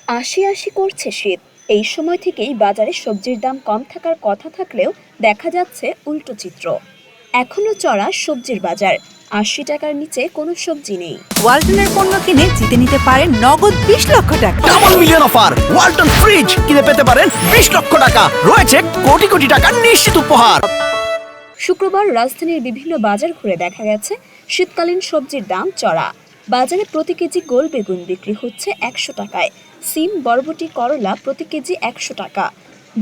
আশি আশি করছে শীত। এই সময় থেকেই বাজারে সবজির দাম কম থাকার কথা থাকলেও দেখা যাচ্ছে উল্টো চিত্র। এখনো চড়া সবজির বাজার, ৮০ টাকার নিচে কোনো সবজি নেই। ওয়ালটনের পণ্য কিনে জিতে নিতে পারেন নগদ ২০ লক্ষ টাকা। Double million offer, Walton fridge কিনে পেতে পারেন ২০ লক্ষ টাকা। রয়েছে কোটি কোটি টাকার নিশ্চিত উপহার। শুক্রবার রাজধানীর বিভিন্ন বাজার ঘুরে দেখা গেছে শীতকালীন সবজির দাম চড়া। বাজারে প্রতি কেজি গোল বেগুন বিক্রি হচ্ছে ১০০ টাকায়, সিম, বরবটি, করলা প্রতি কেজি ১০০ টাকা,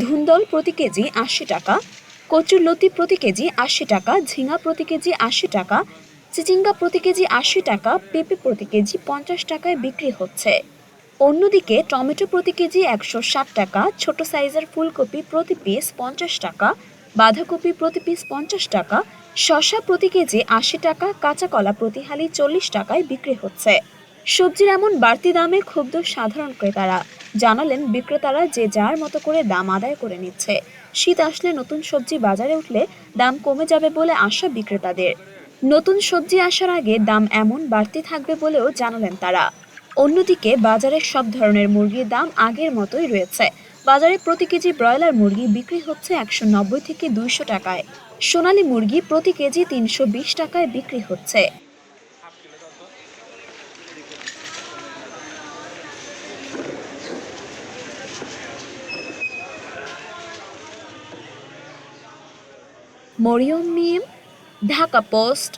ধুন্দল প্রতি কেজি ৮০ টাকা, কচুরলতি প্রতি কেজি ৮০ টাকা, ঝিঙা প্রতি কেজি ৮০ টাকা, চিচিঙ্গা প্রতি কেজি ৮০ টাকা, পেঁপে প্রতি কেজি ৫০ টাকায় বিক্রি হচ্ছে। অন্যদিকে টমেটো প্রতি কেজি ১৬০ টাকা, ছোট সাইজের ফুলকপি প্রতি পিস ৫০ টাকা, বাঁধাকপি প্রতি পিস ৫০ টাকা, শসা প্রতি কেজি ৮০ টাকা, কাঁচা কলা প্রতি হালি ৪০ টাকায় বিক্রি হচ্ছে। সবজির এমন বাড়তি দামে ক্ষুব্ধ সাধারণ ক্রেতারা। জানালেন, বিক্রেতারা যে যার মতো করে দাম আদায় করে নিচ্ছে। শীত আসলে নতুন সবজি বাজারে উঠলে দাম কমে যাবে বলে আশা বিক্রেতাদের। নতুন সবজি আসার আগে দাম এমন বাড়তি থাকবে বলেও জানালেন তারা। অন্যদিকে বাজারে সব ধরনের মুরগির দাম আগের মতোই রয়েছে। বাজারে প্রতি কেজি ব্রয়লার মুরগি বিক্রি হচ্ছে ১৯০ থেকে ২০০ টাকায়। সোনালী মুরগি প্রতি কেজি ৩২০ টাকায় বিক্রি হচ্ছে। মরিয়ম মিম, ঢাকা পোস্ট।